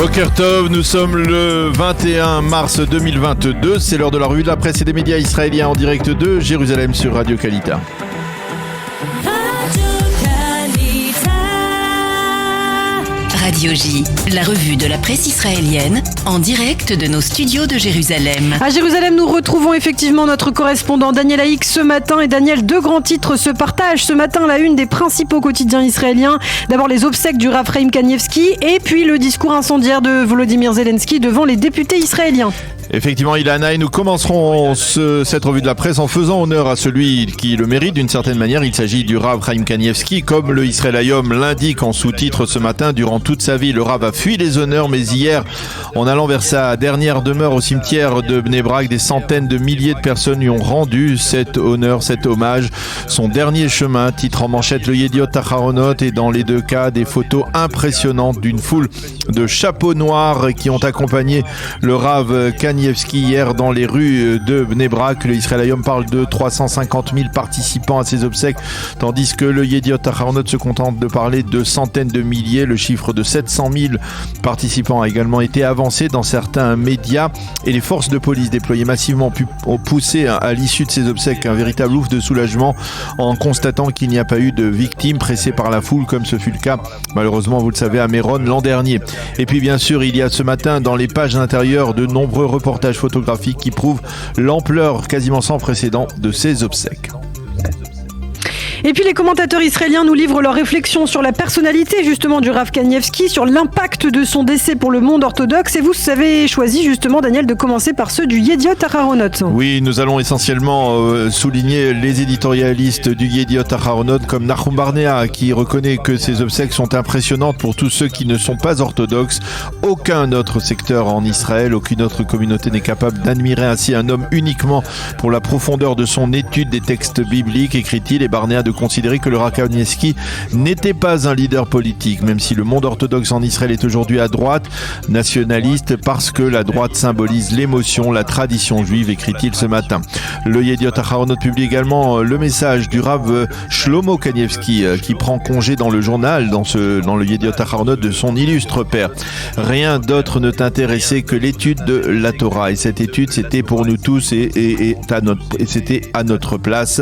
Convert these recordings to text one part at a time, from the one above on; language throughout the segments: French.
Boker Tov, nous sommes le 21 mars 2022, c'est l'heure de la revue de la presse et des médias israéliens en direct de Jérusalem sur Radio Kalita. Radio J, la revue de la presse israélienne, en direct de nos studios de Jérusalem. À Jérusalem, nous retrouvons effectivement notre correspondant Daniel Haïk ce matin. Et Daniel, deux grands titres se partagent ce matin la une des principaux quotidiens israéliens. D'abord les obsèques du Rav Chaim Kanievski et puis le discours incendiaire de Volodymyr Zelensky devant les députés israéliens. Effectivement, Ilana, et nous commencerons cette revue de la presse en faisant honneur à celui qui le mérite d'une certaine manière. Il s'agit du Rav Chaim Kanievski. Comme le Israël Hayom l'indique en sous-titre ce matin, durant toute sa vie, le Rav a fui les honneurs, mais hier, en allant vers sa dernière demeure au cimetière de Bnei Brak, des centaines de milliers de personnes lui ont rendu cet honneur, cet hommage. Son dernier chemin, titre en manchette le Yediot Aharonot, et dans les deux cas, des photos impressionnantes d'une foule de chapeaux noirs qui ont accompagné le Rav Kanievski hier dans les rues de Bnei Brak. Le Israël Hayom parle de 350 000 participants à ses obsèques, tandis que le Yediot Aharonot se contente de parler de centaines de milliers. Le chiffre de 700 000 participants a également été avancé dans certains médias, et les forces de police déployées massivement ont poussé à l'issue de ces obsèques un véritable ouf de soulagement en constatant qu'il n'y a pas eu de victimes pressées par la foule comme ce fut le cas malheureusement, vous le savez, à Méron l'an dernier. Et puis bien sûr, il y a ce matin dans les pages intérieures de nombreux reportages photographiques qui prouvent l'ampleur quasiment sans précédent de ces obsèques. Et puis les commentateurs israéliens nous livrent leurs réflexions sur la personnalité justement du Rav Kanievski, sur l'impact de son décès pour le monde orthodoxe. Et vous avez choisi justement, Daniel, de commencer par ceux du Yediot Aharonot. Oui, nous allons essentiellement souligner les éditorialistes du Yediot Aharonot comme Nahum Barnea, qui reconnaît que ces obsèques sont impressionnantes pour tous ceux qui ne sont pas orthodoxes. Aucun autre secteur en Israël, aucune autre communauté n'est capable d'admirer ainsi un homme uniquement pour la profondeur de son étude des textes bibliques, écrit-il, et Barnea de considérer que le Rav Kanievski n'était pas un leader politique, même si le monde orthodoxe en Israël est aujourd'hui à droite, nationaliste, parce que la droite symbolise l'émotion, la tradition juive, écrit-il ce matin. Le Yediot Aharonot publie également le message du Rav Shlomo Kanievski qui prend congé dans le journal, dans le Yediot Aharonot, de son illustre père. Rien d'autre ne t'intéressait que l'étude de la Torah, et cette étude c'était pour nous tous et c'était à notre place,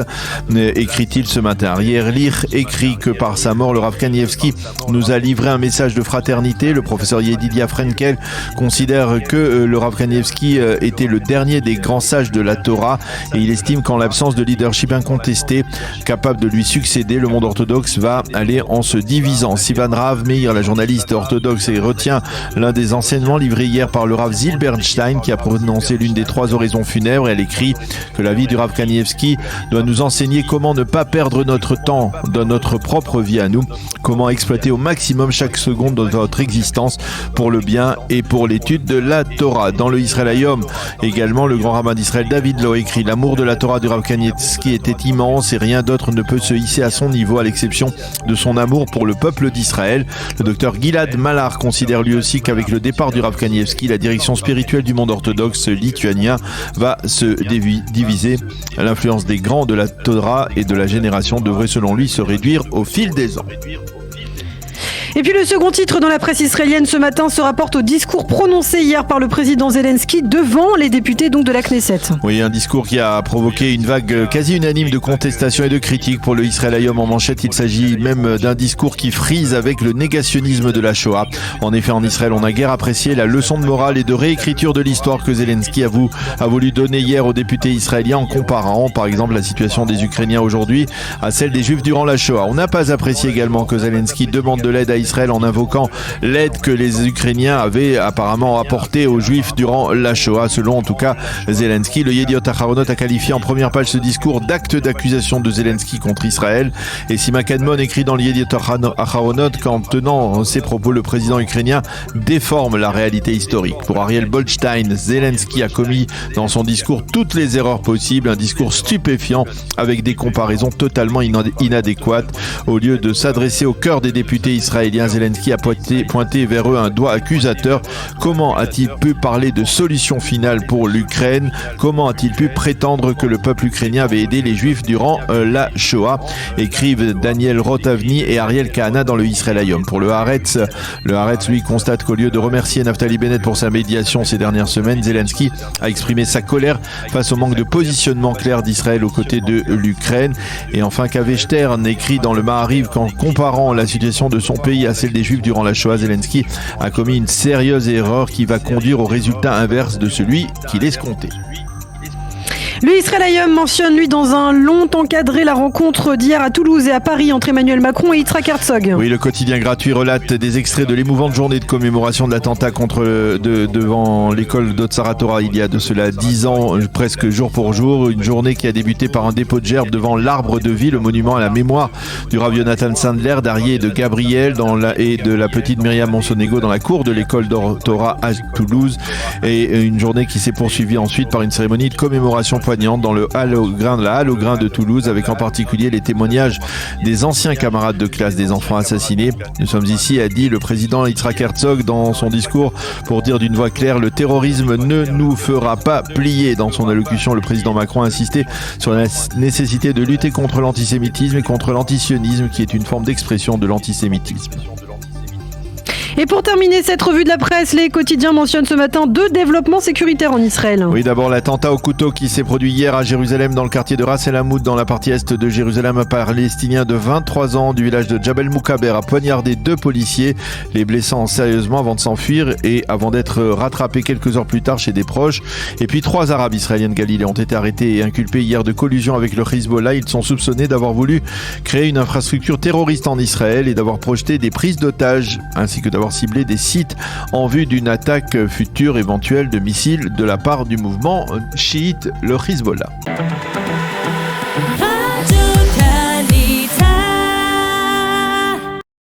écrit-il ce matin. Ariel Lich écrit que par sa mort, le Rav Kanievski nous a livré un message de fraternité. Le professeur Yedidia Frenkel considère que le Rav Kanievski était le dernier des grands sages de la Torah, et il estime qu'en l'absence de leadership incontesté capable de lui succéder, le monde orthodoxe va aller en se divisant. Sivan Rav Meir, la journaliste orthodoxe, retient l'un des enseignements livrés hier par le Rav Zil Bernstein, qui a prononcé l'une des 3 oraisons funèbres. Elle écrit que la vie du Rav Kanievski doit nous enseigner comment ne pas perdre notre temps dans notre propre vie à nous, comment exploiter au maximum chaque seconde de notre existence pour le bien et pour l'étude de la Torah. Dans le Israël Hayom, également, le grand rabbin d'Israël David Lo écrit: l'amour de la Torah du Rav Kanievski était immense et rien d'autre ne peut se hisser à son niveau, à l'exception de son amour pour le peuple d'Israël. Le docteur Gilad Malar considère lui aussi qu'avec le départ du Rav Kanievski, la direction spirituelle du monde orthodoxe lituanien va se diviser. L'influence des grands de la Torah et de la génération devrait selon lui se réduire au fil des ans. Et puis le second titre dans la presse israélienne ce matin se rapporte au discours prononcé hier par le président Zelensky devant les députés donc de la Knesset. Oui, un discours qui a provoqué une vague quasi unanime de contestation et de critiques pour le Israël Hayom en manchette. Il s'agit même d'un discours qui frise avec le négationnisme de la Shoah. En effet, en Israël, on a guère apprécié la leçon de morale et de réécriture de l'histoire que Zelensky a voulu donner hier aux députés israéliens en comparant, par exemple, la situation des Ukrainiens aujourd'hui à celle des Juifs durant la Shoah. On n'a pas apprécié également que Zelensky demande de l'aide à Israël en invoquant l'aide que les Ukrainiens avaient apparemment apportée aux Juifs durant la Shoah. Selon en tout cas Zelensky, le Yediot Aharonot a qualifié en première page ce discours d'acte d'accusation de Zelensky contre Israël. Et Sima Kadmon écrit dans le Yediot Aharonot qu'en tenant ses propos, le président ukrainien déforme la réalité historique. Pour Ariel Boldstein, Zelensky a commis dans son discours toutes les erreurs possibles, un discours stupéfiant avec des comparaisons totalement inadéquates. Au lieu de s'adresser au cœur des députés israéliens, israélien Zelensky a pointé vers eux un doigt accusateur. Comment a-t-il pu parler de solution finale pour l'Ukraine ? Comment a-t-il pu prétendre que le peuple ukrainien avait aidé les Juifs durant la Shoah ? Écrivent Daniel Rotavni et Ariel Kahana dans le Israel Hayom. Pour le Haaretz, lui constate qu'au lieu de remercier Naftali Bennett pour sa médiation ces dernières semaines, Zelensky a exprimé sa colère face au manque de positionnement clair d'Israël aux côtés de l'Ukraine. Et enfin, Kaveh Stern écrit dans le Maariv qu'en comparant la situation de son pays à celle des Juifs durant la Shoah, Zelensky a commis une sérieuse erreur qui va conduire au résultat inverse de celui qu'il escomptait. Le Israel Hayom mentionne, lui, dans un long encadré, la rencontre d'hier à Toulouse et à Paris entre Emmanuel Macron et Yitzhak Herzog. Oui, le quotidien gratuit relate des extraits de l'émouvante journée de commémoration de l'attentat devant l'école d'Otsara Torah il y a de cela 10 ans, presque jour pour jour. Une journée qui a débuté par un dépôt de gerbes devant l'arbre de vie, le monument à la mémoire du Rav Yonatan Sandler, d'Arié et de Gabriel et de la petite Myriam Monsonego dans la cour de l'école d'Torah à Toulouse. Et une journée qui s'est poursuivie ensuite par une cérémonie de commémoration poignante dans la halle au grain de Toulouse, avec en particulier les témoignages des anciens camarades de classe des enfants assassinés. Nous sommes ici, a dit le président Yitzhak Herzog dans son discours, pour dire d'une voix claire: le terrorisme ne nous fera pas plier. Dans son allocution, le président Macron a insisté sur la nécessité de lutter contre l'antisémitisme et contre l'antisionisme, qui est une forme d'expression de l'antisémitisme. Et pour terminer cette revue de la presse, les quotidiens mentionnent ce matin 2 développements sécuritaires en Israël. Oui, d'abord l'attentat au couteau qui s'est produit hier à Jérusalem, dans le quartier de Ras El Hamoud, dans la partie est de Jérusalem. Un Palestinien de 23 ans du village de Jabal Moukaber a poignardé 2 policiers, les blessant sérieusement avant de s'enfuir et avant d'être rattrapés quelques heures plus tard chez des proches. Et puis 3 Arabes israéliens de Galilée ont été arrêtés et inculpés hier de collusion avec le Hezbollah. Ils sont soupçonnés d'avoir voulu créer une infrastructure terroriste en Israël et d'avoir projeté des prises d'otages, ainsi que d'avoir ciblé des sites en vue d'une attaque future éventuelle de missiles de la part du mouvement chiite, le Hezbollah.